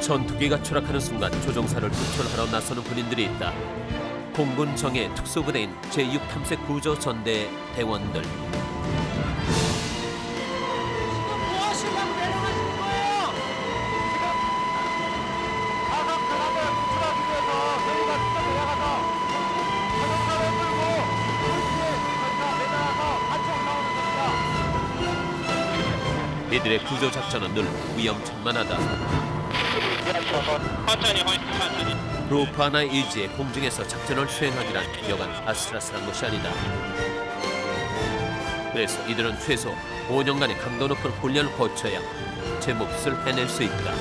전투기가 추락하는 순간 조종사를 구출하러 나서는 군인들이 있다. 공군 정예 특수부대인 제6탐색구조전대 대원들. 이들의 구조 작전은 늘 위험천만하다. 로프 하나의 의지에 공중에서 작전을 수행하기란 여간 아슬아슬한 것이 아니다. 그래서 이들은 최소 5년간의 강도 높은 훈련을 거쳐야 제 몫을 해낼 수 있다.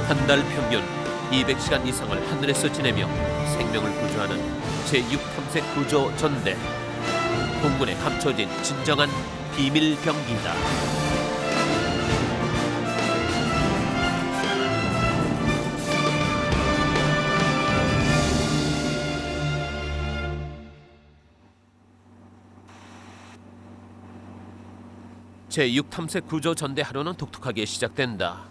한 달 평균 200시간 이상을 하늘에서 지내며 생명을 구조하는 제6탐색구조전대. 공군에 감춰진 진정한 비밀병기다. 제6탐색구조전대 하루는 독특하게 시작된다.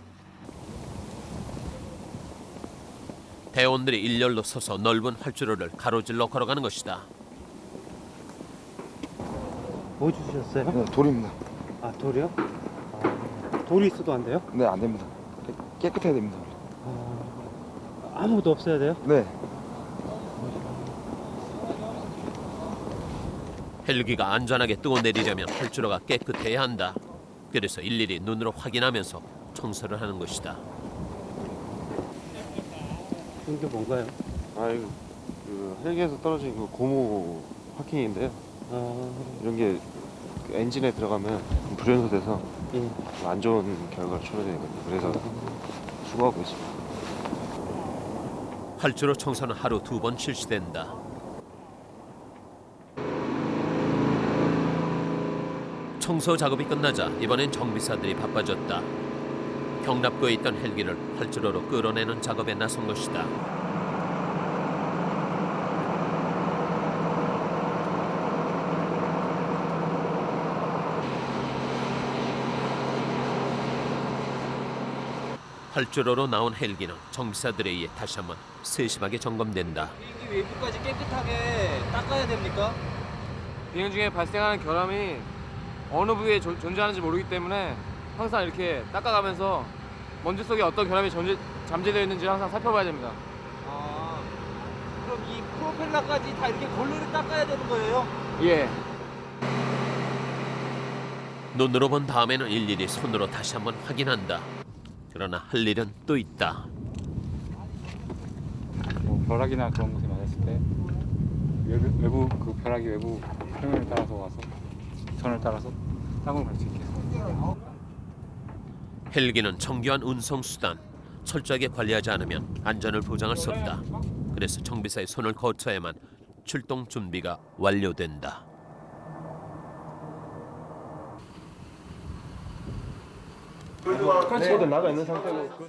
대원들이 일렬로 서서 넓은 활주로를 가로질러 걸어가는 것이다. 뭐 주셨어요? 네, 돌입니다. 아, 돌이요? 아, 돌이 있어도 안 돼요? 네, 안 됩니다. 깨끗해야 됩니다. 아무것도 없어야 돼요? 네. 헬기가 안전하게 뜨고 내리려면 활주로가 깨끗해야 한다. 그래서 일일이 눈으로 확인하면서 청소를 하는 것이다. 이게 뭔가요? 이거 그 헬기에서 떨어진 그 고무 파킹인데요. 이런 게그 엔진에 들어가면 불연소돼서 예. 안 좋은 결과를 초래되거든요. 그래서 수거하고 있습니다. 활주로 청소는 하루 2번 실시된다. 청소 작업이 끝나자 이번엔 정비사들이 바빠졌다. 경납고에 있던 헬기를 활주로로 끌어내는 작업에 나선 것이다. 활주로로 나온 헬기는 정비사들에 의해 다시 한번 세심하게 점검된다. 비행기 외부까지 깨끗하게 닦아야 됩니까? 비행 중에 발생하는 결함이 어느 부위에 존재하는지 모르기 때문에 항상 이렇게 닦아가면서 먼지 속에 어떤 결함이 잠재되어 있는지 항상 살펴봐야 됩니다. 아, 그럼 이 프로펠러까지 다 이렇게 골고루 닦아야 되는 거예요? 예. 눈으로 본 다음에는 일일이 손으로 다시 한번 확인한다. 그러나 할 일은 또 있다. 벼락이나 그런 것에 맞았을 때 외부 그 벼락이 외부 표면을 따라서 와서 선을 따라서 땅으로 갈 수 있게. 헬기는 정교한 운송 수단. 철저하게 관리하지 않으면 안전을 보장할 수 없다. 그래서 정비사의 손을 거쳐야만 출동 준비가 완료된다.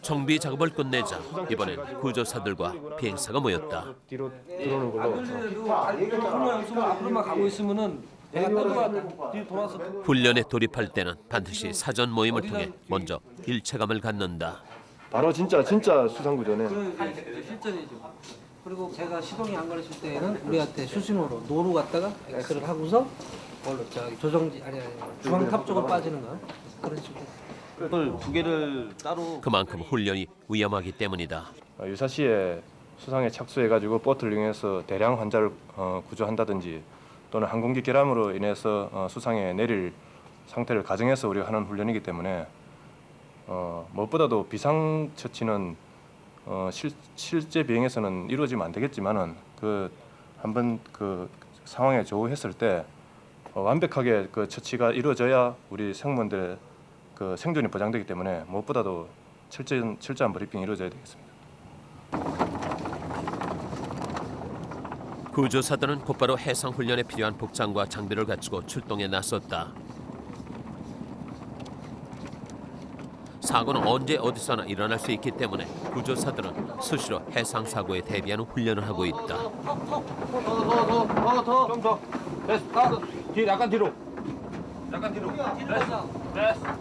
정비 작업을 끝내자 이번엔 구조사들과 비행사가 모였다. 뒤로 들어오는 걸로. 앞으로만 가고 있으면은 배가 떨어져 뒤로 돌아서. 훈련에 돌입할 때는 반드시 사전 모임을 통해 먼저 일체감을 갖는다. 바로 진짜 수상구조네. 실전이죠. 그리고 제가 시동이 안 걸렸을 때에는 우리한테 수신호로 노루 갔다가 X를 하고서 뭘로 저기 조정지 아니 중앙탑 쪽으로 빠지는 거 그런 식으로. 이걸 두 개를 따로 그만큼 훈련이 위험하기 때문이다. 유사시에 수상에 착수해가지고 보트를 이용해서 대량 환자를 구조한다든지 또는 항공기 결함으로 인해서 수상에 내릴 상태를 가정해서 우리가 하는 훈련이기 때문에 무엇보다도 비상 처치는 실제 비행에서는 이루어지면 안 되겠지만은 그 한번 그 상황에 조우했을 때 완벽하게 그 처치가 이루어져야 우리 승무원들의 그 생존이 보장되기 때문에 무엇보다도 철저한 브리핑이 이루어져야 되겠습니다. 구조사들은 곧바로 해상 훈련에 필요한 복장과 장비를 갖추고 출동에 나섰다. 사고는 언제 어디서나 일어날 수 있기 때문에 구조사들은 수시로 해상 사고에 대비하는 훈련을 하고 있다. 더. 됐어. 뒤 약간 뒤로. 약간 뒤로. 됐어. 됐어.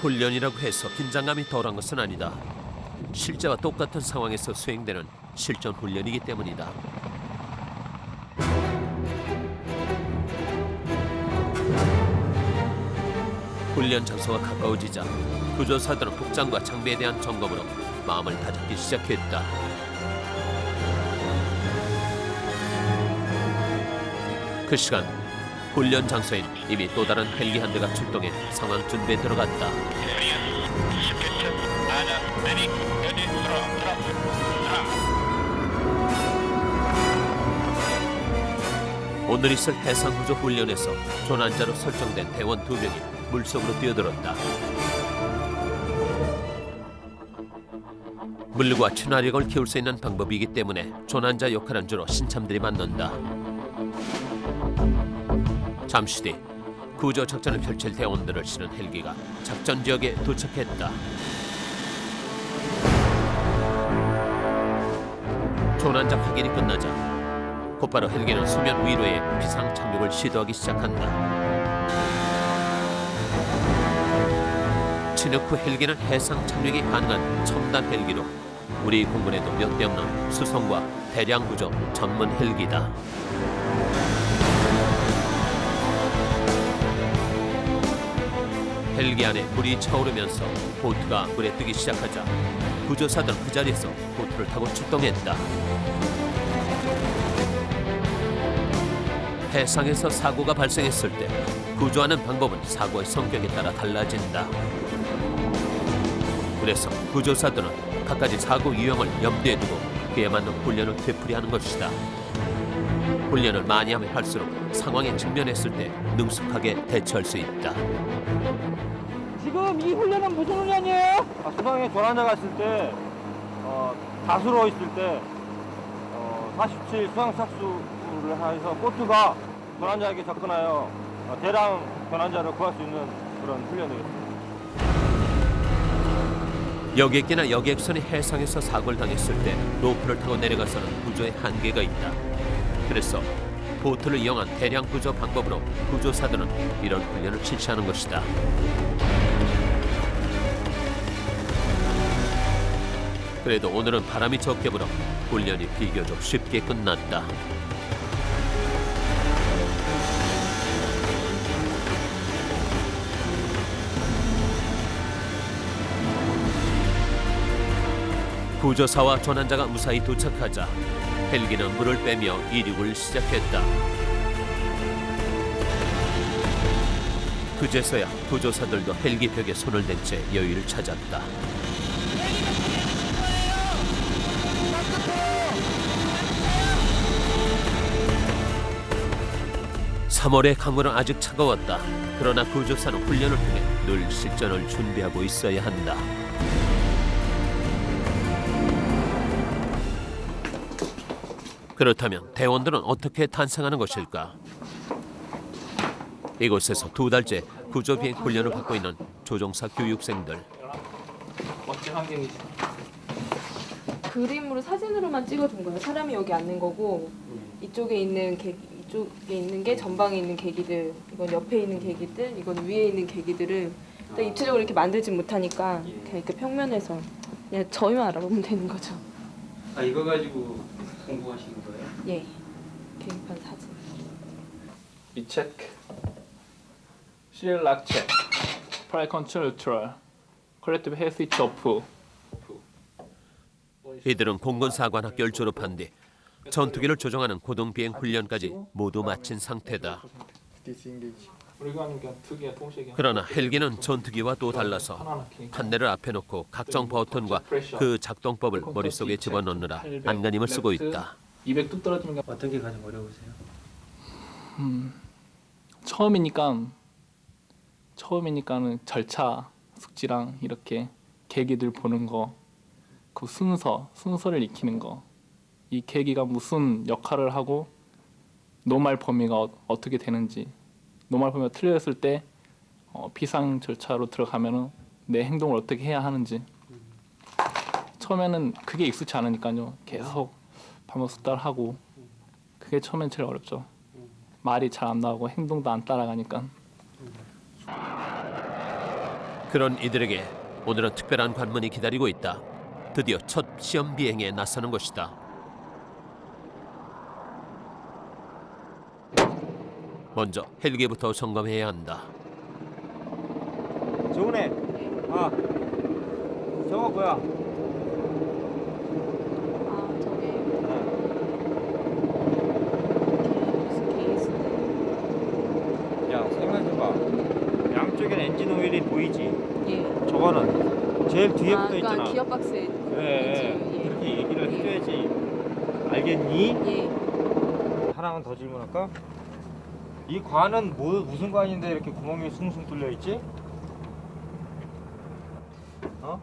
훈련이라고 해서 긴장감이 덜한 것은 아니다. 실제와 똑같은 상황에서 수행되는 실전 훈련이기 때문이다. 훈련 장소가 가까워지자 구조사들은 복장과 장비에 대한 점검으로 마음을 다잡기 시작했다. 그 시간 훈련 장소엔 이미 또 다른 헬기 한 대가 출동해 상황 준비에 들어갔다. 오늘 있을 해상구조 훈련에서 조난자로 설정된 대원 2명이 물속으로 뛰어들었다. 물과 친화력을 키울 수 있는 방법이기 때문에 조난자 역할은 주로 신참들이 맡는다. 잠시 뒤 구조 작전을 펼칠 대원들을 실은 헬기가 작전 지역에 도착했다. 조난자 확인이 끝나자 곧바로 헬기는 수면 위로에 비상 착륙을 시도하기 시작한다. 진흙 후 헬기는 해상 착륙이 가능한 첨단 헬기로 우리 공군에도 몇 대 없는 수송과 대량 구조 전문 헬기다. 헬기 안에 물이 차오르면서 보트가 물에 뜨기 시작하자 구조사들은 그 자리에서 보트를 타고 출동했다. 해상에서 사고가 발생했을 때 구조하는 방법은 사고의 성격에 따라 달라진다. 그래서 구조사들은 갖가지 사고 유형을 염두에 두고 그에 맞는 훈련을 되풀이하는 것이다. 훈련을 많이 하면 할수록 상황에 직면했을 때 능숙하게 대처할 수 있다. 지금 이 훈련은 무슨 훈련이에요? 수상에 조난자가 있을 때 다수로 있을 때 47 수상 착수를 해서 보트가 조난자에게 접근하여 대량 조난자를 구할 수 있는 그런 훈련이겠습니다. 여객기나 여객선이 해상에서 사고를 당했을 때 로프를 타고 내려가서는 구조에 한계가 있다. 그래서 보트를 이용한 대량 구조 방법으로 구조사들은 이런 훈련을 실시하는 것이다. 그래도 오늘은 바람이 적게 불어 훈련이 비교적 쉽게 끝났다. 구조사와 조난자가 무사히 도착하자 헬기는 물을 빼며 이륙을 시작했다. 그제서야 구조사들도 헬기 벽에 손을 댄 채 여유를 찾았다. 3월의 강물은 아직 차가웠다. 그러나 구조사는 훈련을 통해 늘 실전을 준비하고 있어야 한다. 그렇다면 대원들은 어떻게 탄생하는 것일까? 이곳에서 2달째 구조 비행 훈련을 받고 있는 조종사 교육생들. 멋진 환경이지. 그림으로 사진으로만 찍어준 거예요. 사람이 여기 앉는 거고 이쪽에 있는 게 전방에 있는 계기들, 이건 옆에 있는 계기들, 이건 위에 있는 계기들을 일단 입체적으로 이렇게 만들지 못하니까 그냥 이렇게 평면에서 그냥 저희만 알아보면 되는 거죠. 아 이거 가지고 공부하시는 거예요? 예, 계기판 사진. 이 체크, 시리얼 락 체크, 프라이 컨트롤 트롤, 컬렉티브 헬 스위치 오프. 이들은 공군사관학교를 졸업한 뒤 전투기를 조종하는 고등비행 훈련까지 모두 마친 상태다. 우리가 하는 게 특이한 동시에. 그러나 헬기는 전투기와 또 달라서 한 대를 앞에 놓고 각종 버튼과 그 작동법을 머릿속에 집어넣느라 안간힘을 쓰고 있다. 200 뚝 떨어지면 어떤 게 가장 어려우세요? 처음이니까는 절차 숙지랑 이렇게 계기들 보는 거, 그 순서를 익히는 거, 이 계기가 무슨 역할을 하고 노말 범위가 어떻게 되는지 노말 범위가 틀렸을 때 비상 절차로 들어가면은 내 행동을 어떻게 해야 하는지 처음에는 그게 익숙치 않으니까요. 계속 반복 숙달하고 그게 처음엔 제일 어렵죠. 말이 잘 안 나오고 행동도 안 따라가니까. 그런 이들에게 오늘은 특별한 관문이 기다리고 있다. 드디어 첫 시험 비행에 나서는 것이다. 먼저 헬기부터 점검해야 한다. 좋으네. 아, 저거 뭐야? 아 저게 무슨 케이스인데? 야, 생각해봐. 양쪽엔 엔진 오일이 보이지? 예. 저거는 제일 뒤에 아 붙어 있잖아. 그러니까 기어 박스에 예, 있지. 그렇게 얘기를 해줘야지. 알겠니? 예. 하나만 더 질문할까? 이 관은 무슨 관인데 이렇게 구멍이 숭숭 뚫려 있지? 어?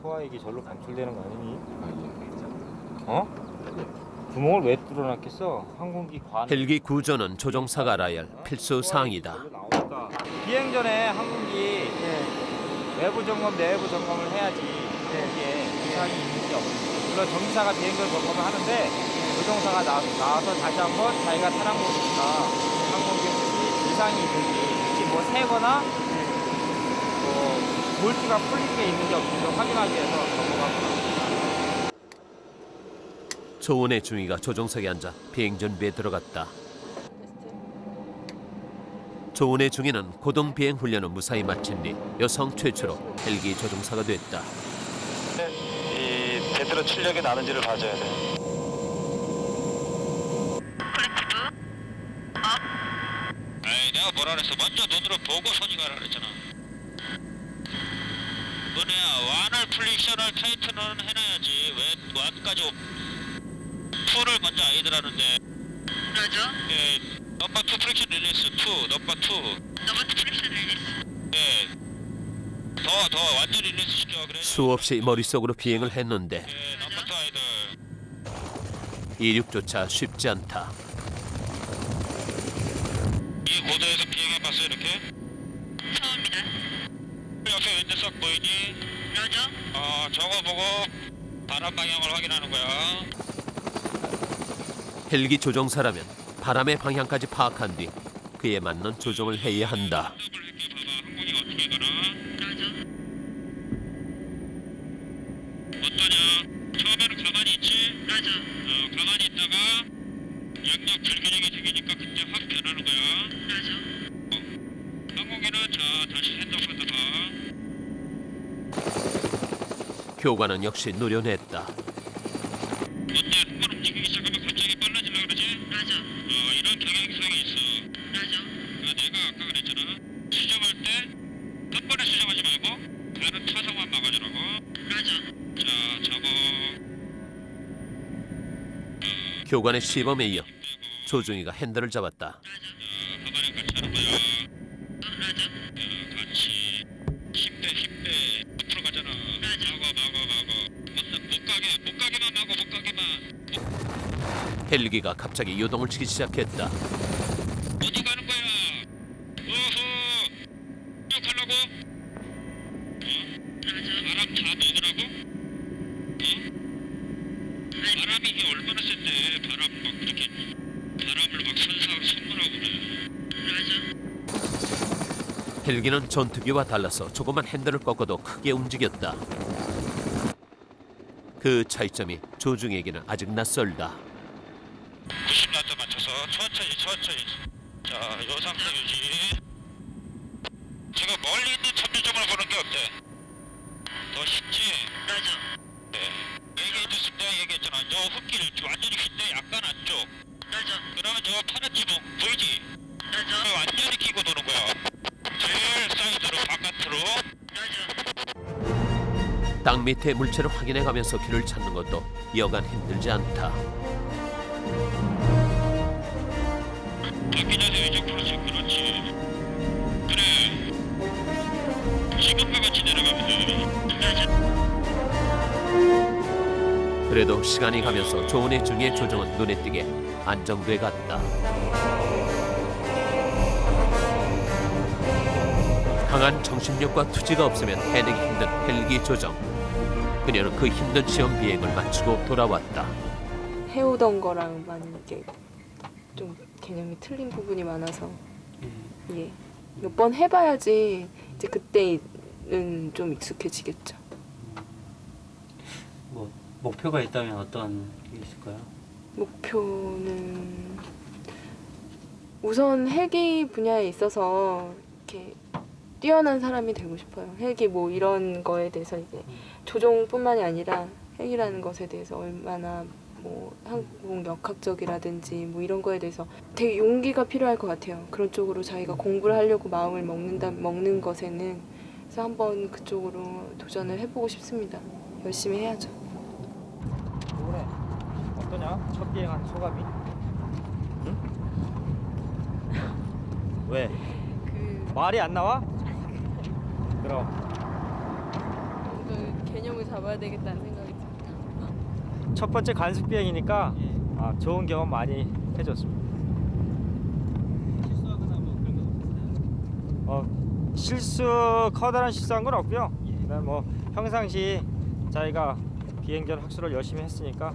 소화액이 절로 방출되는 거 아니니? 어? 구멍을 왜 뚫어놨겠어? 항공기 관. 헬기 구조는 조종사가 알아야 할 필수 사항이다. 비행 전에 항공기 외부 점검, 내부 점검을 해야지 이게 이상이 있는지 없는지. 물론 정비사가 비행전 점검을 하는데 조종사가 나와서 다시 한번 자기가 타는 곳이니까 항공기 혹시 이상이 있는지, 혹시 뭐 새거나 뭐 볼트가 풀린 게 있는지 없는지 확인하기 위해서 점검하고. 조은의 중위가 조종석에 앉아 비행 준비에 들어갔다. 조은의 중위는 고등 비행 훈련을 무사히 마친 뒤 여성 최초로 헬기 조종사가 됐다. 이 제대로 출력이 나는지를 봐줘야 돼. 아이 내가 뭐라 그랬어. 먼저 눈으로 보고 손이 가라 그랬잖아. 은혜야 완을 플릭션을 타이트는 해놔야지. 왜 완까지 투를 먼저 아이들 하는데. 그러죠? 예. 넘버 2 프릭션 릴리스 2 넘버 2 프릭션 릴리스. 예. 더 완전 릴리스 시켜. 그래. 수없이 머릿속으로 비행을 했는데 예. 넘버 2 아이들. 이륙조차 쉽지 않다. 이 고도에서 비행해봤어 이렇게? 처음이다. 옆에 왼쪽 보이니? 그러죠? 저거 보고 바람 방향을 확인하는 거야. 헬기 조종사라면 바람의 방향까지 파악한 뒤 그에 맞는 조종을 해야 한다. 이렇게 봐봐. 항공이 어떻게 가나? 그러죠? 어떠냐? 처음에는 가만히 있지? 그러죠? 가만히 있다가 양력 불균형이 생기니까 그때 확 변하는 거야. 그러죠? 항공기는 자 다시 핸드폰 봐. 교관은 역시 노련했다. 어때? 한번 움직이기 시작하면 갑자기 빨라지려고 그러지? 맞아. 이런 경향성이 있어. 맞아. 내가 아까 그랬잖아. 수정할 때 한 번에 수정하지 말고 다른 타성만 막아주라고. 맞아. 자, 저거. 교관의 시범에 이어 조중이가 핸들을 잡았다. 가만히 같이 하는 거야. 맞아. 같이. 힘빼. 앞으로 가잖아. 마고. 못 가게만 마고, 못 가게만. 헬기가 갑자기 요동을 치기 시작했다. 어디 가는 거야? 어허! 기억하려고? 바람 다 먹으라고? 바람이 이게 얼마나 센데 바람 막 그렇게 바람을 막 선물하고 그래. 헬기는 전투기와 달라서 조그만 핸들을 꺾어도 크게 움직였다. 그 차이점이 조중에게는 아직 낯설다. 90나트 맞춰서 천천히. 자, 요 상태 유지. 지금 멀리 있는 천미점을 보는 게 어때? 더 쉽지? 맞아. 네. 얘기해줬을 때 얘기했잖아. 저 흙길 완전히 흰데 약간 안쪽. 맞아. 그러면 저 파란 지붕 보이지? 맞아. 완전히 끼고 도는 거야. 제일 사이드로 바깥으로. 맞아. 땅 밑의 물체를 확인해가면서 길을 찾는 것도 여간 힘들지 않다. 바퀴 자세 이쪽 그렇지. 그래. 지금과 같이 내려가면 돼. 그래도 시간이 가면서 조은의 중의 조정은 눈에 띄게 안정돼 갔다. 강한 정신력과 투지가 없으면 해내기 힘든 헬기 조정. 그녀는 그 힘든 시험 비행을 마치고 돌아왔다. 해오던 거랑 많이 이게 좀 개념이 틀린 부분이 많아서 예. 몇 번 해봐야지 이제 그때는 좀 익숙해지겠죠. 뭐 목표가 있다면 어떤 게 있을까요? 목표는 우선 헬기 분야에 있어서 이렇게 뛰어난 사람이 되고 싶어요. 헬기 뭐 이런 거에 대해서 이제 조종뿐만이 아니라 헬기라는 것에 대해서 얼마나 뭐 항공역학적이라든지 뭐 이런 거에 대해서 되게 용기가 필요할 것 같아요. 그런 쪽으로 자기가 공부를 하려고 마음을 먹는 것에는 그래서 한번 그쪽으로 도전을 해보고 싶습니다. 열심히 해야죠. 이번에 어떠냐? 첫 비행한 소감이? 응? 왜? 말이 안 나와? 그럼 개념을 잡아야 되겠다는 생각이 듭니다. 첫 번째 간식 비행이니까 좋은 경험 많이 해줬습니다. 실수하거나 뭐 그런 건 없었나요? 커다란 실수한 건 없고요. 그다음 뭐 평상시 저희가 비행 전 학술을 열심히 했으니까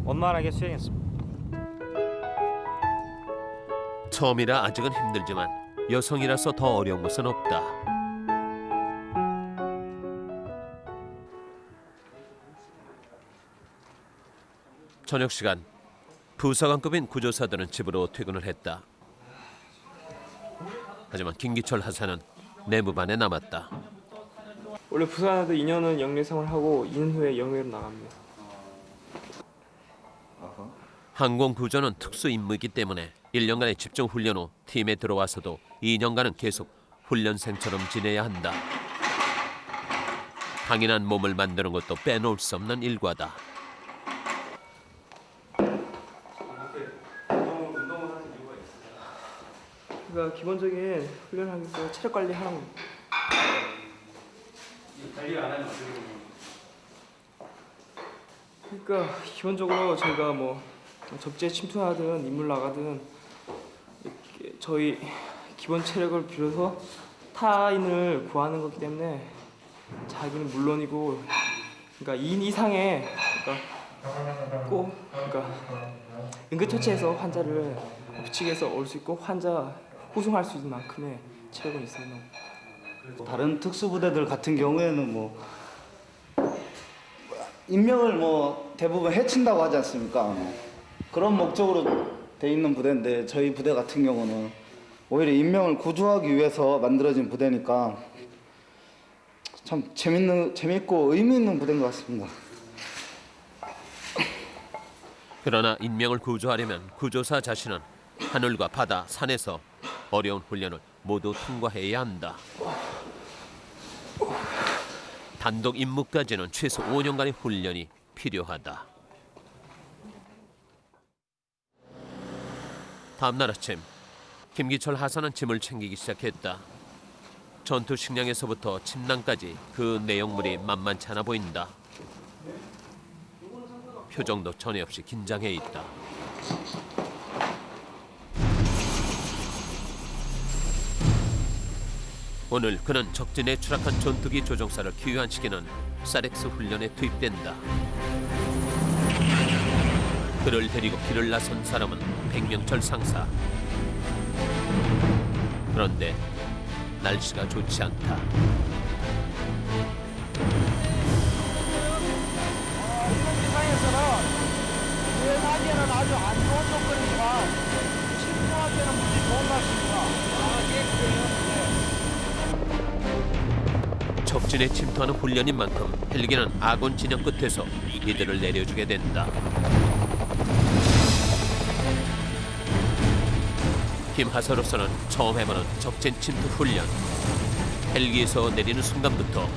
원만하게 수행했습니다. 처음이라 아직은 힘들지만 여성이라서 더 어려운 것은 없다. 저녁 시간, 부사관급인 구조사들은 집으로 퇴근을 했다. 하지만 김기철 하사는 내무반에 남았다. 원래 부사관도 2년은 영내 생활하고 2년 후에 영내로 나갑니다. 항공구조는 특수 임무이기 때문에 1년간의 집중 훈련 후 팀에 들어와서도 2년간은 계속 훈련생처럼 지내야 한다. 강인한 몸을 만드는 것도 빼놓을 수 없는 일과다. 그러니까 기본적인 훈련하기 위해서 체력 관리 하는 거. 그러니까 기본적으로 저희가 뭐 적지에 침투하든 인물 나가든 이렇게 저희 기본 체력을 빌려서 타인을 구하는 거기 때문에 자기는 물론이고 그러니까 2인 이상의 그러니까 응급처치에서 환자를 부치게해서 올 수 있고 환자 호송할 수 있는 만큼의 체력은 있습니다. 다른 특수부대들 같은 경우에는 뭐 인명을 뭐 대부분 해친다고 하지 않습니까? 그런 목적으로 돼 있는 부대인데 저희 부대 같은 경우는 오히려 인명을 구조하기 위해서 만들어진 부대니까 참 재밌고 의미 있는 부대인 것 같습니다. 그러나 인명을 구조하려면 구조사 자신은 하늘과 바다, 산에서 어려운 훈련을 모두 통과해야 한다. 단독 임무까지는 최소 5년간의 훈련이 필요하다. 다음 날 아침, 김기철 하사는 짐을 챙기기 시작했다. 전투 식량에서부터 침낭까지 그 내용물이 만만치 않아 보인다. 표정도 전에 없이 긴장해 있다. 오늘 그는 적진에 추락한 전투기 조종사를 귀환시키는 사렉스 훈련에 투입된다. 그를 데리고 길을 나선 사람은 백명철 상사. 그런데 날씨가 좋지 않다. 세상에서는 비행하기에는 아주 안 좋은 조건이지만 침투하기에는 무지 좋은 날씨입니다. 적진에 침투하는 훈련인 만큼 헬기는 아군 진영 끝에서 이들을 내려주게 된다. 김 하사로서는 처음 해보는 적진 침투 훈련. 헬기에서 내리는 순간부터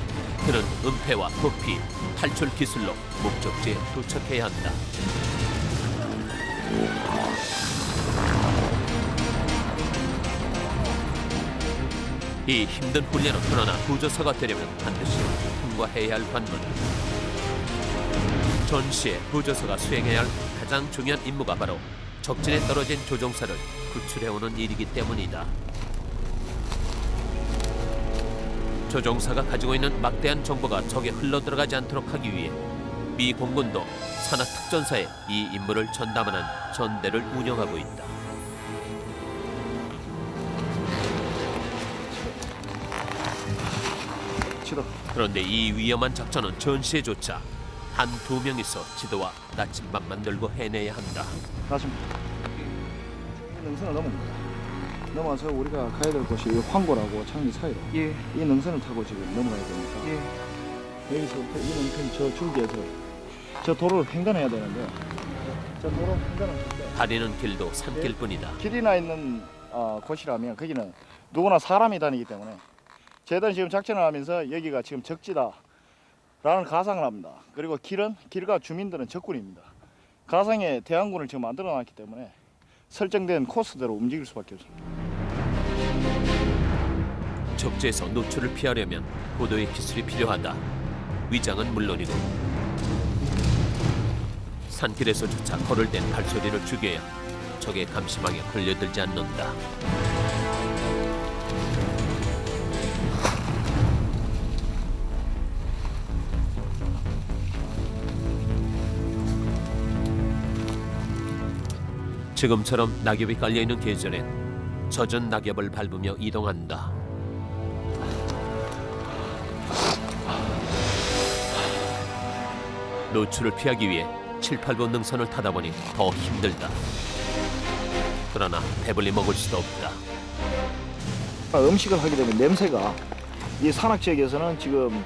그는 은폐와 도피, 탈출 기술로 목적지에 도착해야 한다. 이 힘든 훈련은 그러나 구조사가 되려면 반드시 통과해야 할 관문. 전시에 구조사가 수행해야 할 가장 중요한 임무가 바로 적진에 떨어진 조종사를 구출해오는 일이기 때문이다. 조종사가 가지고 있는 막대한 정보가 적에 흘러들어가지 않도록 하기 위해 미 공군도 산악특전사에 이 임무를 전담하는 전대를 운영하고 있다. 그런데 이 위험한 작전은 전시에조차 한 두 명이서 지도와 나침반만 들고 해내야 한다. 나좀 능선을 넘은 거야. 넘어서 우리가 가야 될 곳이 황고라고 창리 사이로. 예. 이 능선을 타고 지금 넘어가야 되니까. 예. 여기서부터 이 능선 저 줄기에서 저 도로를 횡단해야 되는데 저 도로 횡단을 할 때 다리는 길도 산길뿐이다. 길이 나 있는 곳이라면 거기는 누구나 사람이 다니기 때문에 저희들은 지금 작전을 하면서 여기가 지금 적지다라는 가상을 합니다. 그리고 길과 주민들은 적군입니다. 가상에 대항군을 지금 만들어놨기 때문에 설정된 코스대로 움직일 수밖에 없습니다. 적지에서 노출을 피하려면 고도의 기술이 필요하다. 위장은 물론이고 산길에서조차 걸을 땐 발소리를 죽여야 적의 감시망에 걸려들지 않는다. 지금처럼 낙엽이 깔려있는 계절엔 젖은 낙엽을 밟으며 이동한다. 노출을 피하기 위해 7, 8번 능선을 타다 보니 더 힘들다. 그러나 배불리 먹을 수도 없다. 음식을 하게 되면 냄새가 이 산악 지역에서는 지금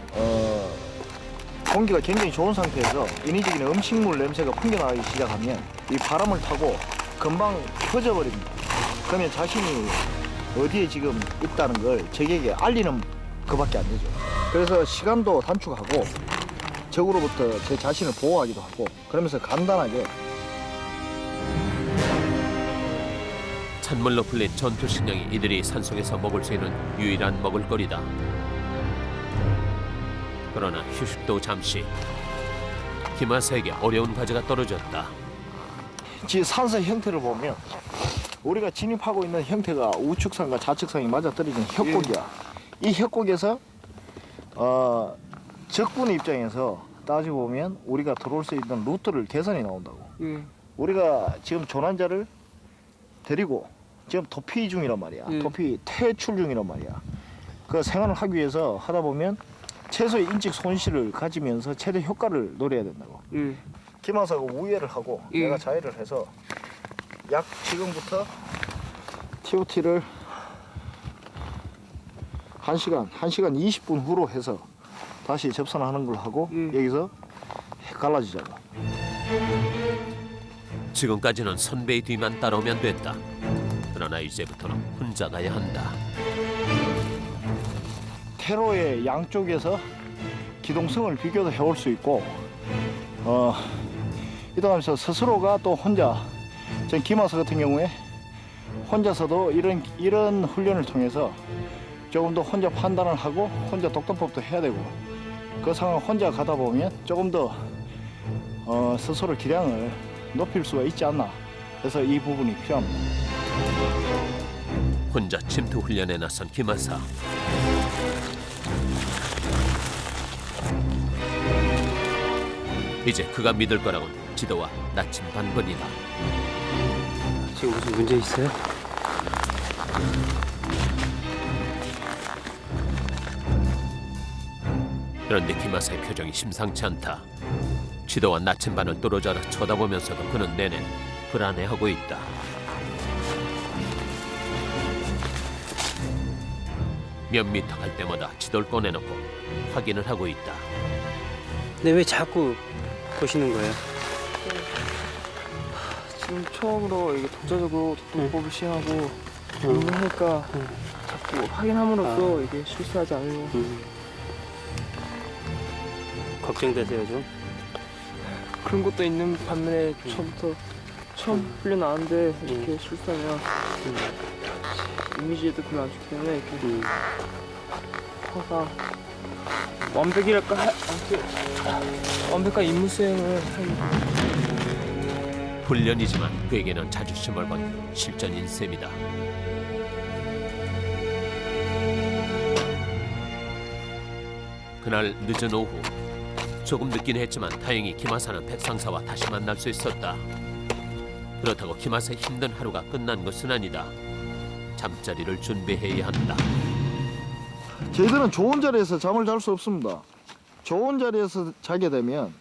공기가 굉장히 좋은 상태에서 인위적인 음식물 냄새가 풍겨나기 시작하면 이 바람을 타고 금방 퍼져버립니다. 그러면 자신이 어디에 지금 있다는 걸 적에게 알리는 그밖에 안 되죠. 그래서 시간도 단축하고 적으로부터 제 자신을 보호하기도 하고 그러면서 간단하게 찬물로 불린 전투식량이 이들이 산속에서 먹을 수 있는 유일한 먹을거리다. 그러나 휴식도 잠시. 기마사에게 어려운 과제가 떨어졌다. 지 산사 형태를 보면 우리가 진입하고 있는 형태가 우측선과 좌측선이 맞아떨어진 협곡이야. 이 협곡에서 적군 입장에서 따지고 보면 우리가 들어올 수 있는 루트를 계산해 나온다고. 우리가 지금 조난자를 데리고 지금 도피 중이란 말이야. 도피 퇴출 중이란 말이야. 그 생활을 하기 위해서 하다 보면 최소의 인적 손실을 가지면서 최대 효과를 노려야 된다고. 기마사가 우회를 하고 내가 자해를 해서 약 지금부터 TOT를 1시간 20분 후로 해서 다시 접선하는 걸 하고 여기서 갈라지자고. 지금까지는 선배의 뒤만 따라오면 됐다. 그러나 이제부터는 혼자 가야 한다. 테러의 양쪽에서 기동성을 비교도 해올 수 있고 이동하면서 스스로가 또 혼자 전 기마사 같은 경우에 혼자서도 이런 훈련을 통해서 조금 더 혼자 판단을 하고 혼자 독단법도 해야 되고 그 상황 혼자 가다 보면 조금 더 스스로 기량을 높일 수가 있지 않나. 그래서 이 부분이 필요합니다. 혼자 침투 훈련에 나선 기마사. 이제 그가 믿을 거라곤 지도와 나침반뿐이다. 지금 무슨 문제 있어요? 그런데 기마사의 표정이 심상치 않다. 지도와 나침반을 뚫어져라 쳐다보면서도 그는 내내 불안해하고 있다. 몇 미터 갈 때마다 지도를 꺼내놓고 확인을 하고 있다. 근데 왜 자꾸 보시는 거예요? 지금 처음으로 이게 독자적으로 독도법을 시행하고 하니까 자꾸 확인함으로써 이게 실수하지 않으려고. 걱정되세요 좀? 그런 것도 있는 반면에 처음 훈련 나왔는데 이렇게 실수하면 이미지에도 별로 안 좋기 때문에 이렇게 항상 완벽한 임무 수행을 훈련이지만 그에게는 자존심을 건 실전인 셈이다. 그날 늦은 오후 조금 늦긴 했지만 다행히 김하사는 백상사와 다시 만날 수 있었다. 그렇다고 김하사의 힘든 하루가 끝난 것은 아니다. 잠자리를 준비해야 한다. 저희들은 좋은 자리에서 잠을 잘 수 없습니다. 좋은 자리에서 자게 되면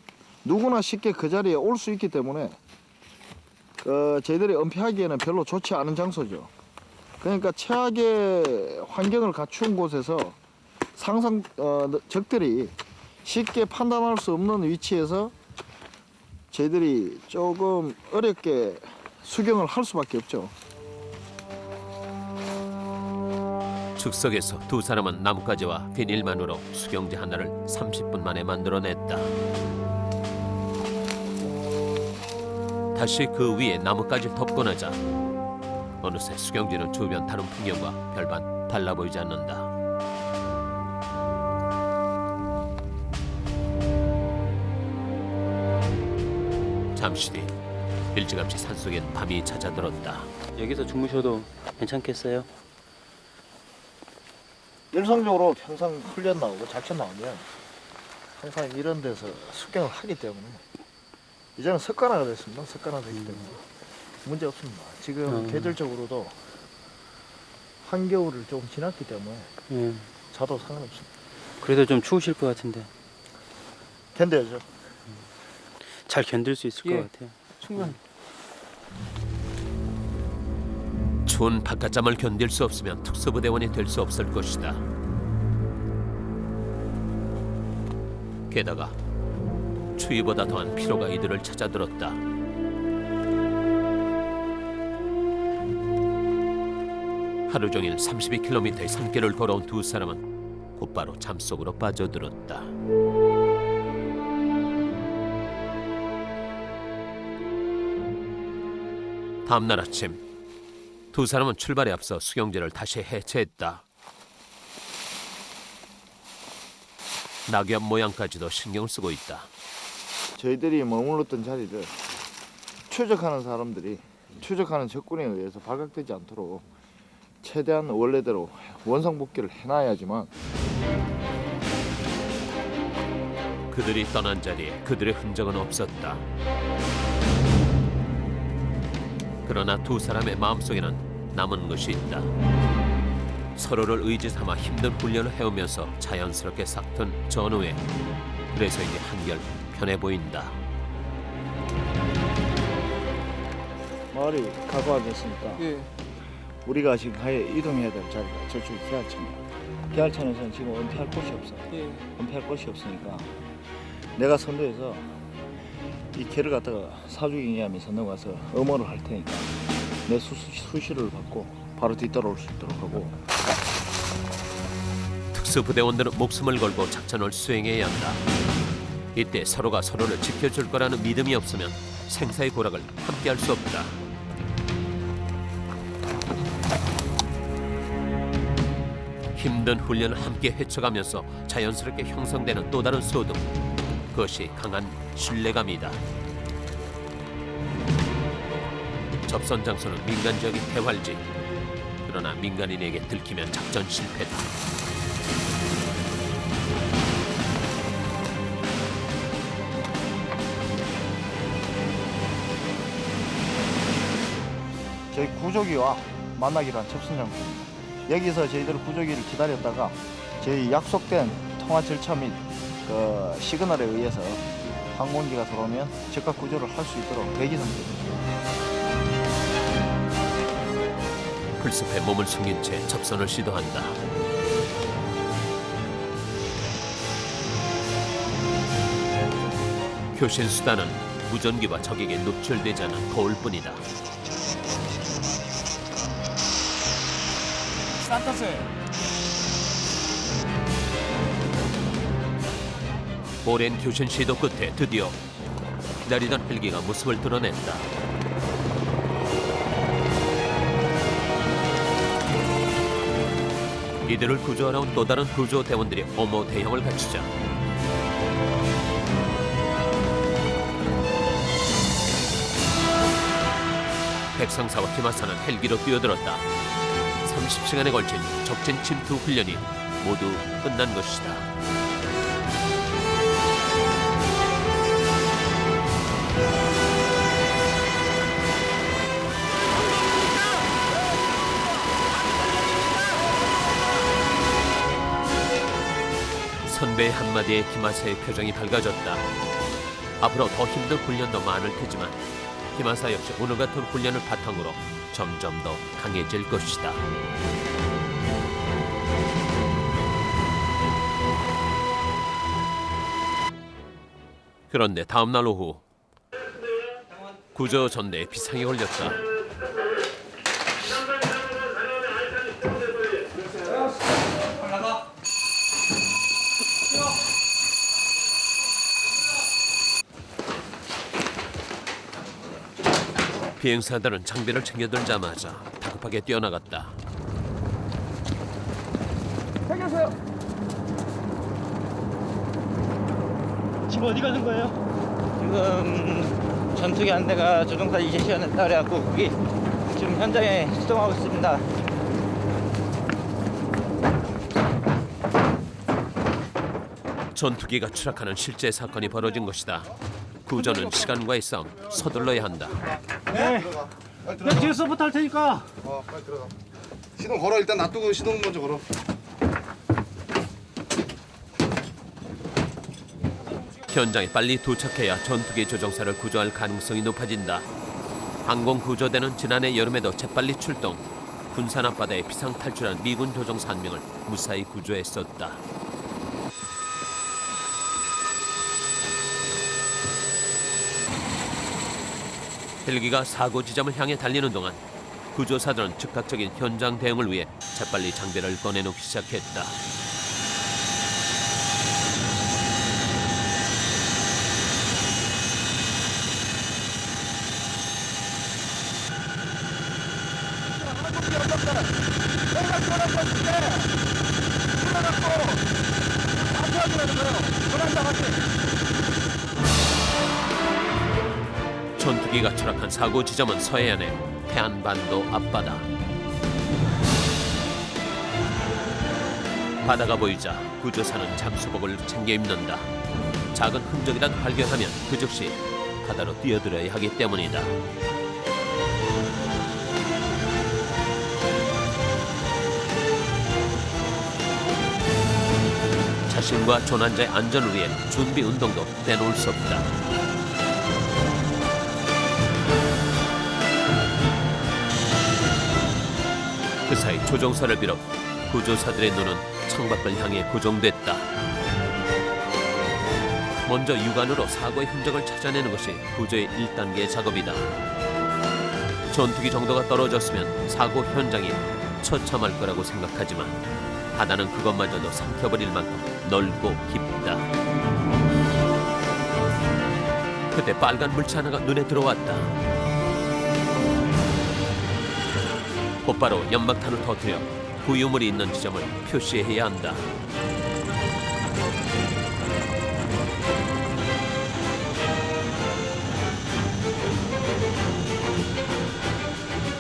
누구나 쉽게 그 자리에 올 수 있기 때문에 저희들이 은폐하기에는 별로 좋지 않은 장소죠. 그러니까 최악의 환경을 갖춘 곳에서 적들이 쉽게 판단할 수 없는 위치에서 저희들이 조금 어렵게 수경을 할 수밖에 없죠. 즉석에서 두 사람은 나뭇가지와 비닐만으로 수경재 하나를 30분 만에 만들어냈다. 다시 그 위에 나뭇가지를 덮고 나자 어느새 수경재는 주변 다른 풍경과 별반 달라 보이지 않는다. 잠시 뒤 일찌감치 산속엔 밤이 찾아들었다. 여기서 주무셔도 괜찮겠어요? 일상적으로 평상 훈련 나오고 작전 나오면 항상 이런 데서 수경을 하기 때문에 이제는 습관화가 됐습니다. 습관화되기 때문에 문제 없습니다. 지금 계절적으로도 한겨울을 조금 지났기 때문에 자도 상관없습니다. 그래도 좀 추우실 것 같은데 견뎌야죠. 잘 견딜 수 있을 것 같아요. 충분히. 추운 바깥잠을 견딜 수 없으면 특수부대원이 될 수 없을 것이다. 게다가 추위보다 더한 피로가 이들을 찾아들었다. 하루 종일 32km의 산길을 걸어온 두 사람은 곧바로 잠속으로 빠져들었다. 다음날 아침 두 사람은 출발에 앞서 수경재를 다시 해체했다. 낙엽 모양까지도 신경을 쓰고 있다. 저희들이 머물렀던 자리를 추적하는 사람들이 추적하는 적군에 의해서 발각되지 않도록 최대한 원래대로 원상복귀를 해놔야지만 그들이 떠난 자리에 그들의 흔적은 없었다. 그러나 두 사람의 마음속에는 남은 것이 있다. 서로를 의지 삼아 힘든 훈련을 해오면서 자연스럽게 삭튼 전후에 그래서 이제 한결 편해 보인다. 마을이 가까워졌으니까 예. 우리가 지금 이동해야 될 자리가 저쪽이 계알천이야. 계알천에서는 지금 은폐할 곳이 없어. 예. 은폐할 곳이 없으니까 내가 선도해서 이 개를 갖다가 사주기념이 선동가서 엄호를 할 테니까 내 수시를 받고 바로 뒤따라올 수 있도록 하고. 특수부대원들은 목숨을 걸고 작전을 수행해야 한다. 이때 서로가 서로를 지켜줄 거라는 믿음이 없으면 생사의 고락을 함께할 수 없다. 힘든 훈련을 함께 헤쳐가면서 자연스럽게 형성되는 또 다른 소득. 그것이 강한 신뢰감이다. 접선 장소는 민간 지역의 태활지. 그러나 민간인에게 들키면 작전 실패다. 저희 구조기와 만나기로 한 접선 장소입니다. 여기서 저희들 구조기를 기다렸다가 저희 약속된 통화 절차 및 시그널에 의해서 항공기가 들어오면 즉각 구조를 할 수 있도록 대기 상태입니다. 풀숲에 몸을 숨긴 채 접선을 시도한다. 교신 수단은 무전기와 적에게 노출되지 않은 거울뿐이다. 산타세. 오랜 교신 시도 끝에 드디어 기다리던 헬기가 모습을 드러냈다. 이들을 구조하러 온 또 다른 구조대원들이 어머 대형을 갖추자 백상사와 김하사는 헬기로 뛰어들었다. 30시간에 걸친 적진 침투 훈련이 모두 끝난 것이다. 선배의 한마디에 김하사의 표정이 밝아졌다. 앞으로 더 힘든 훈련도 많을 테지만 김하사 역시 오늘 같은 훈련을 바탕으로 점점 더 강해질 것이다. 그런데 다음 날 오후 구조 전대에 비상이 걸렸다. 비행사들은 장비를 챙겨들자마자 다급하게 뛰어나갔다. 챙겼어요. 지금 어디 가는 거예요? 지금 전투기 한 대가 조종사 이재시간에 따라갖고 거기 지금 현장에 수송하고 있습니다. 전투기가 추락하는 실제 사건이 벌어진 것이다. 구조는 시간과의 싸움, 서둘러야 한다. 네. 내가 뒤에 서버 탈 테니까. 빨리 들어가. 시동 걸어. 일단 놔두고 시동 먼저 걸어. 현장에 빨리 도착해야 전투기 조종사를 구조할 가능성이 높아진다. 항공구조대는 지난해 여름에도 재빨리 출동, 군산 앞바다에 비상탈출한 미군 조종사 한 명을 무사히 구조했었다. 헬기가 사고 지점을 향해 달리는 동안 구조사들은 즉각적인 현장 대응을 위해 재빨리 장비를 꺼내놓기 시작했다. 전투기가 추락한 사고 지점은 서해안의 태안반도 앞바다. 바다가 보이자 구조사는 잠수복을 챙겨 입는다. 작은 흔적이라도 발견하면 그 즉시 바다로 뛰어들어야 하기 때문이다. 자신과 조난자의 안전을 위해 준비 운동도 빼놓을 수 없다. 그 사이 조종사를 비롯 구조사들의 눈은 창밖을 향해 고정됐다. 먼저 육안으로 사고의 흔적을 찾아내는 것이 구조의 1단계 작업이다. 전투기 정도가 떨어졌으면 사고 현장이 처참할 거라고 생각하지만 바다는 그것마저도 삼켜버릴 만큼 넓고 깊다. 그때 빨간 물체 하나가 눈에 들어왔다. 곧바로 연막탄을 터뜨려 부유물이 있는 지점을 표시해야 한다.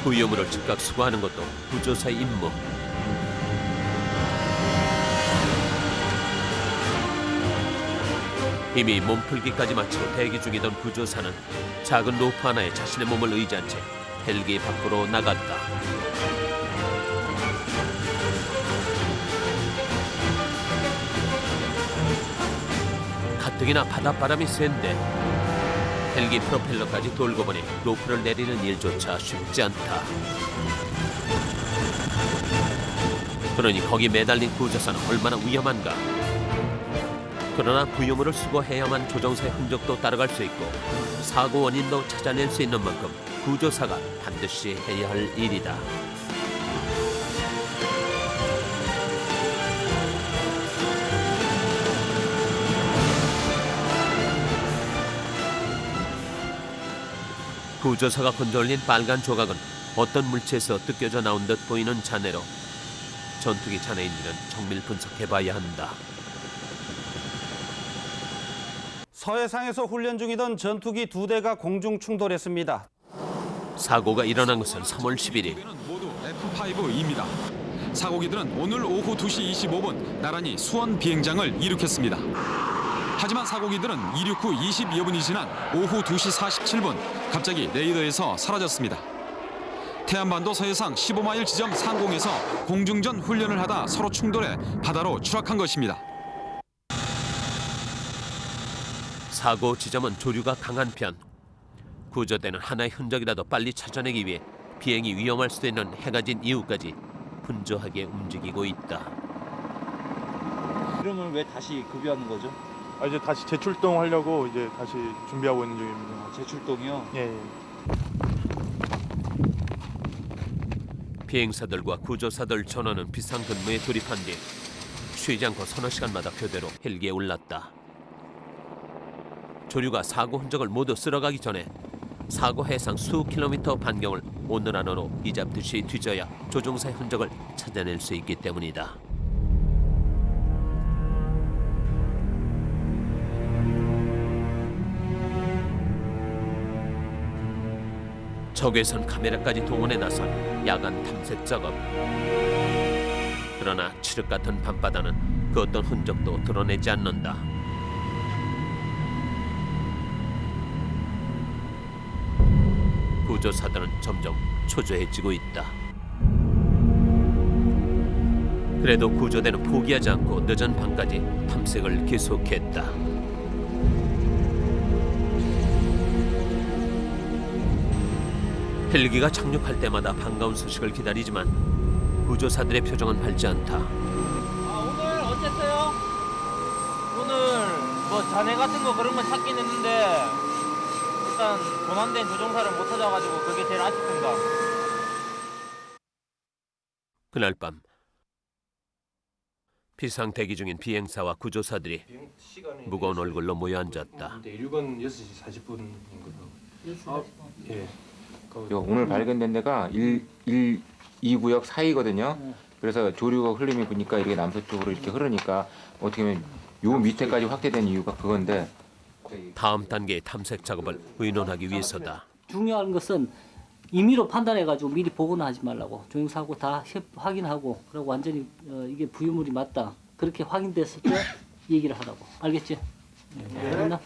부유물을 즉각 수거하는 것도 구조사의 임무. 이미 몸풀기까지 마치고 대기 중이던 구조사는 작은 로프 하나에 자신의 몸을 의지한 채 헬기 밖으로 나갔다. 가뜩이나 바닷바람이 센데 헬기 프로펠러까지 돌고 보니 로프를 내리는 일조차 쉽지 않다. 그러니 거기 매달린 구조사는 얼마나 위험한가. 그러나 부유물을 수거해야만 조종사의 흔적도 따라갈 수 있고 사고 원인도 찾아낼 수 있는 만큼 구조사가 반드시 해야 할 일이다. 구조사가 건져올린 빨간 조각은 어떤 물체에서 뜯겨져 나온 듯 보이는 잔해로 전투기 잔해인지는 정밀 분석해봐야 한다. 서해상에서 훈련 중이던 전투기 2대가 공중 충돌했습니다. 사고가 일어난 것은 3월 11일. 모두 F5E입니다. 사고기들은 오늘 오후 2시 25분 나란히 수원 비행장을 이륙했습니다. 하지만 사고기들은 이륙 후 22여분이 지난 오후 2시 47분 갑자기 레이더에서 사라졌습니다. 태안반도 서해상 15마일 지점 상공에서 공중전 훈련을 하다 서로 충돌해 바다로 추락한 것입니다. 사고 지점은 조류가 강한 편. 구조대는 하나의 흔적이라도 빨리 찾아내기 위해 비행이 위험할 수도 있는 해가 진 이후까지 분주하게 움직이고 있다. 그러면 왜 다시 급유하는 거죠? 이제 다시 재출동하려고 이제 다시 준비하고 있는 중입니다. 재출동이요? 예. 비행사들과 구조사들 전원은 비상 근무에 돌입한 뒤 쉬지 않고 서너 시간마다 교대로 헬기에 올랐다. 조류가 사고 흔적을 모두 쓸어가기 전에 사고 해상 수 킬로미터 반경을 오늘 안으로 이잡듯이 뒤져야 조종사의 흔적을 찾아낼 수 있기 때문이다. 적외선 카메라까지 동원해 나선 야간 탐색 작업. 그러나 칠흑 같은 밤바다는 그 어떤 흔적도 드러내지 않는다. 구조사들은 점점 초조해지고 있다. 그래도 구조대는 포기하지 않고 늦은 밤까지 탐색을 계속했다. 헬기가 착륙할 때마다 반가운 소식을 기다리지만 구조사들의 표정은 밝지 않다. 오늘 어땠어요? 오늘 뭐 잔해 같은 거 그런 건 찾긴 했는데 일단 도난된 조종사를 못 찾아가지고 그게 제일 아쉽습니다. 그날 밤 비상 대기 중인 비행사와 구조사들이 무거운 얼굴로 모여 앉았다. 일본 6시 40분인 거죠. 예. 오늘 발견된 데가 2구역 사이거든요. 그래서 조류가 흐름이 보니까 이렇게 남서쪽으로 이렇게 흐르니까 어떻게 보면 요 밑에까지 확대된 이유가 그건데 다음 단계의 탐색 작업을 의논하기 위해서다. 중요한 것은 임의로 판단해가지고 미리 보고는 하지 말라고. 조종사하고 다 확인하고 그리고 완전히 이게 부유물이 맞다. 그렇게 확인됐을 때 얘기를 하라고. 알겠지? 알겠나?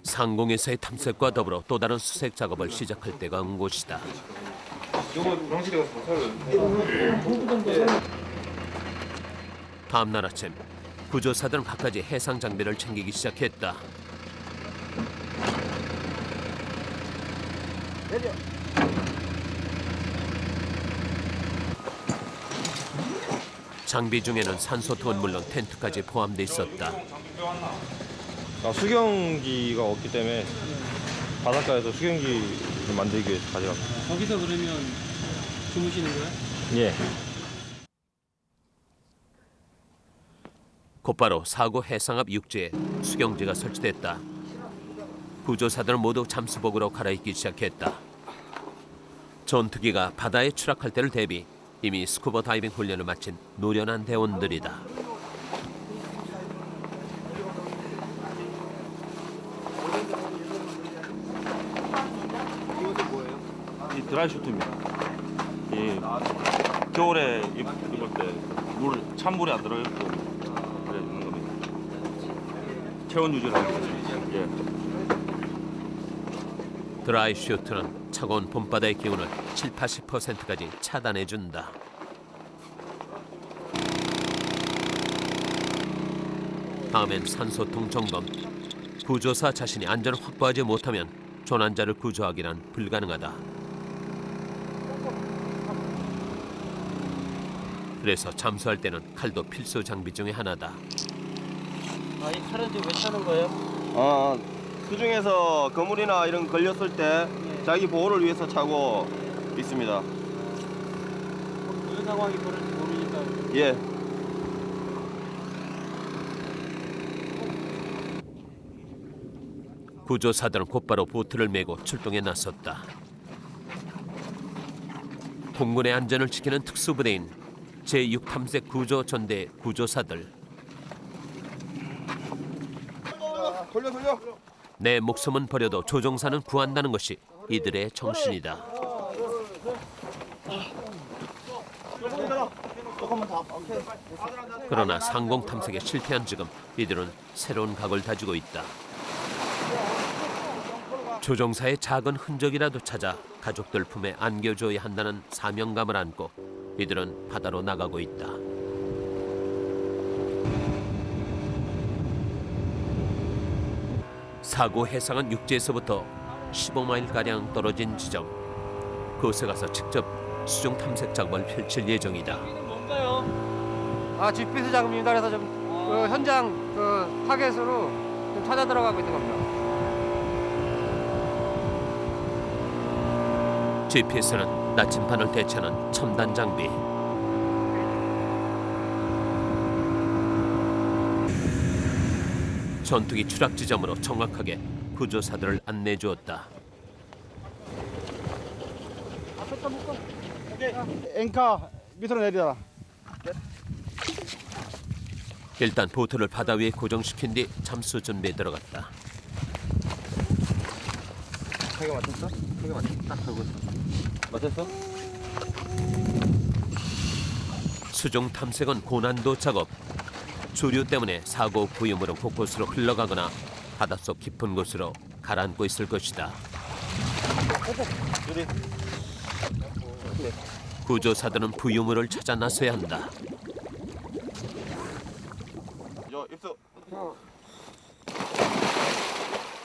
상공에서의 탐색과 더불어 또 다른 수색 작업을 시작할 때가 온 곳이다. 다음 날 아침 구조사들은 갖가지 해상 장비를 챙기기 시작했다. 장비 중에는 산소통은 물론 텐트까지 포함돼 있었다. 수경기가 없기 때문에 바닷가에서 수경기 좀 만들기 위해서 가져갑니다. 거기서 그러면 주무시는 거야? 예. 곧바로 사고 해상 앞 육지에 수경지가 설치됐다. 구조사들은 모두 잠수복으로 갈아입기 시작했다. 전투기가 바다에 추락할 때를 대비 이미 스쿠버 다이빙 훈련을 마친 노련한 대원들이다. 이 드라이 슈트입니다. 이 겨울에 입을 때 찬물이 안 들어있고 그래 있는 겁니다. 체온 유지를 하기 위해서. 예. 드라이 슈트는 차가운 봄바다의 기온을 70~80%까지 차단해준다. 다음엔 산소통 점검. 구조사 자신이 안전을 확보하지 못하면 조난자를 구조하기란 불가능하다. 그래서 잠수할 때는 칼도 필수 장비 중에 하나다. 이 칼은 지금 왜 차는 거예요? 수중에서 거물이나 이런 거 걸렸을 때 자기 보호를 위해서 차고 있습니다. 무슨 상황이 벌어질지 모르니까. 예. 구조사들은 곧바로 보트를 메고 출동에 나섰다. 공군의 안전을 지키는 특수부대인 제6탐색 구조전대 구조사들. 돌려. 내 목숨은 버려도 조종사는 구한다는 것이 이들의 정신이다. 그러나 상공 탐색에 실패한 지금 이들은 새로운 각을 다지고 있다. 조종사의 작은 흔적이라도 찾아 가족들 품에 안겨줘야 한다는 사명감을 안고 이들은 바다로 나가고 있다. 사고 해상한 육지에서부터 15마일가량 떨어진 지점. 그곳에 가서 직접 수중 탐색 작업을 펼칠 예정이다. GPS 작업입니다. 그래서 좀 현장 타겟으로 좀 찾아 들어가고 있는 겁니다. GPS는 나침반을 대체하는 첨단 장비. 전투기 추락 지점으로 정확하게 구조사들을 안내해 주었다. 앵카 밑으로 내리라. 일단 보트를 바다 위에 고정시킨 뒤 잠수 준비에 들어갔다. 타격 맞췄어? 타격 맞췄어? 딱 타고 맞췄어? 수중 탐색은 고난도 작업. 조류 때문에 사고 부유물은 곳곳으로 흘러가거나 바닷속 깊은 곳으로 가라앉고 있을 것이다. 구조사들은 부유물을 찾아 나서야 한다.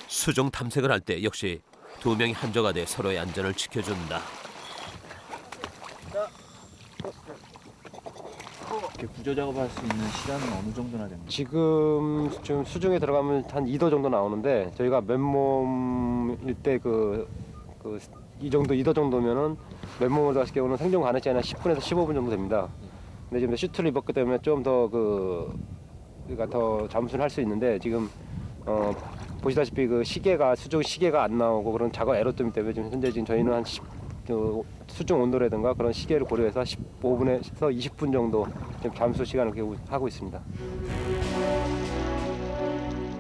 수중 탐색을 할 때 역시 두 명이 한조가 돼 서로의 안전을 지켜준다. 이렇게 구조 작업할 수 있는 시간은 어느 정도나 됩니까? 지금 수중에 들어가면 한 2도 정도 나오는데 저희가 맨몸일 때 이 정도 2도 정도면은 맨몸으로 들어갔을 경우는 생존 가능 시간이 한 10분에서 15분 정도 됩니다. 근데 지금 슈트를 입었기 때문에 좀 더 그러니까 더 잠수를 할 수 있는데 지금 보시다시피 그 시계가 수중 시계가 안 나오고 그런 작업 에러 때문에 지금 현재 저희는 한 수중 온도라든가 그런 시계를 고려해서 15분에서 20분 정도 지금 잠수 시간을 하고 있습니다.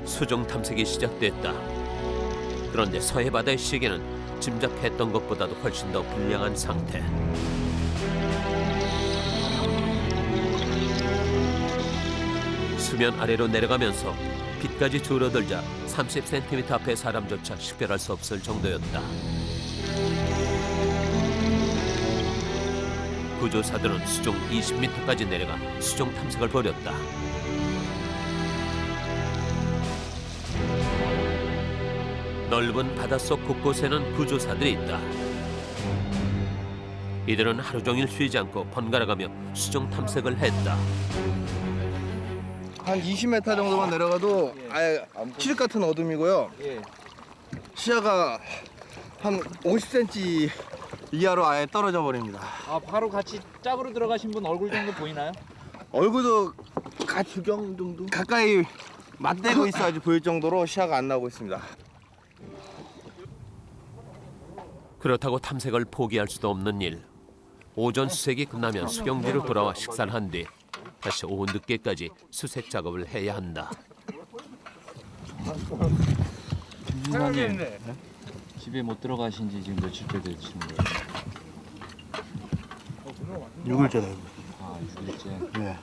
수중 탐색이 시작됐다. 그런데 서해 바다의 시계는 짐작했던 것보다도 훨씬 더 불량한 상태. 수면 아래로 내려가면서 빛까지 줄어들자 30cm 앞의 사람조차 식별할 수 없을 정도였다. 구조사들은 수중 20m까지 내려가 수중 탐색을 벌였다. 넓은 바닷속 곳곳에는 구조사들이 있다. 이들은 하루 종일 쉬지 않고 번갈아가며 수중 탐색을 했다. 한 20m 정도만 내려가도 아예 칠흑 같은 어둠이고요. 시야가 한 50cm 이하로 아예 떨어져 버립니다. 아, 바로 같이 짝으로 들어가신 분 얼굴 정도 보이나요? 얼굴도 주경 정도 가까이 맞대고 있어야지 보일 정도로 시야가 안 나오고 있습니다. 그렇다고 탐색을 포기할 수도 없는 일. 오전 수색이 끝나면 수경지로 돌아와 식사를 한 뒤 다시 오후 늦게까지 수색 작업을 해야 한다. 김준환님, 집에 못 들어가신 지 지금 며칠째 되신 거예요? 6일째 되고. 아, 6일째? 네.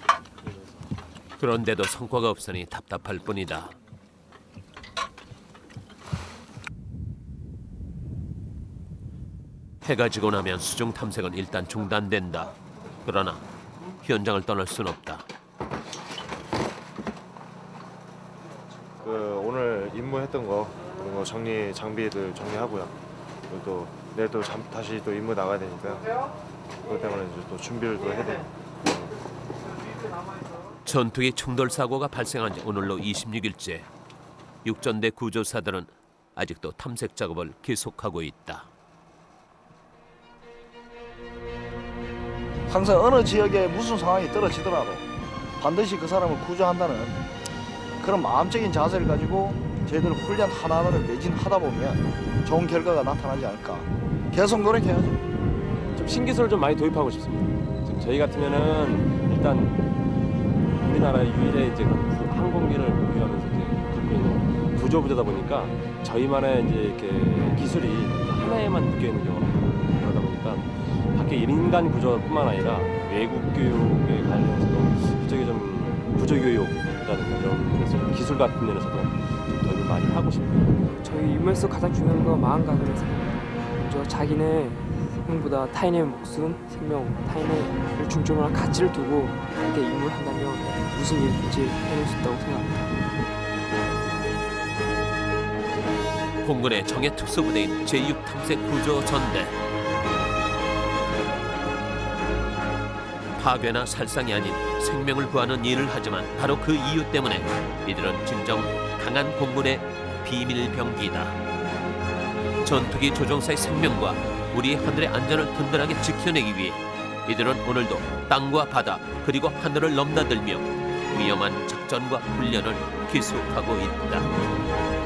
그런데도 성과가 없으니 답답할 뿐이다. 해가 지고 나면 수중 탐색은 일단 중단된다. 그러나 현장을 떠날 순 없다. 오늘 임무했던 거 그런 거 장비들 정리하고요. 그리고 또 내일 또 다시 또 임무 나가야 되니까요. 그것 때문에 이제 또 준비를 또 해야 돼요. 전투기 충돌 사고가 발생한 지 오늘로 26일째. 육전대 구조사들은 아직도 탐색 작업을 계속하고 있다. 항상 어느 지역에 무슨 상황이 떨어지더라도 반드시 그 사람을 구조한다는 그런 마음적인 자세를 가지고 저희들 훈련 하나하나를 매진하다 보면 좋은 결과가 나타나지 않을까. 계속 노력해야죠. 좀 신기술을 좀 많이 도입하고 싶습니다. 지금 저희 같으면은 일단 우리나라 유일의 이제 항공기를 보유하면서 이제 갖고 있는 구조부대다 보니까 저희만의 이제 이렇게 기술이 하나에만 묶여 있는 경우가 많아요. 그러다 보니까 밖에 인간 구조뿐만 아니라 외국 교육에 관련해서도 그쪽에 좀 구조 교육이라든가 이런 면에서 기술 같은 면에서도 좀 도입을 많이 하고 싶어요. 저희 임무에서 가장 중요한 건 마음가짐을 생각합니다. 먼저 자기네 생명보다 타인의 목숨, 생명, 타인을 중점으로 한 가치를 두고 이렇게 임무를 한다면 무슨 일이든지 해낼 수 있다고 생각합니다. 공군의 정예 특수부대인 제6탐색구조전대. 파괴나 살상이 아닌 생명을 구하는 일을 하지만 바로 그 이유 때문에 이들은 진정 강한 공군의 비밀병기이다. 전투기 조종사의 생명과 우리 하늘의 안전을 든든하게 지켜내기 위해 이들은 오늘도 땅과 바다 그리고 하늘을 넘나들며 위험한 작전과 훈련을 기속하고 있다.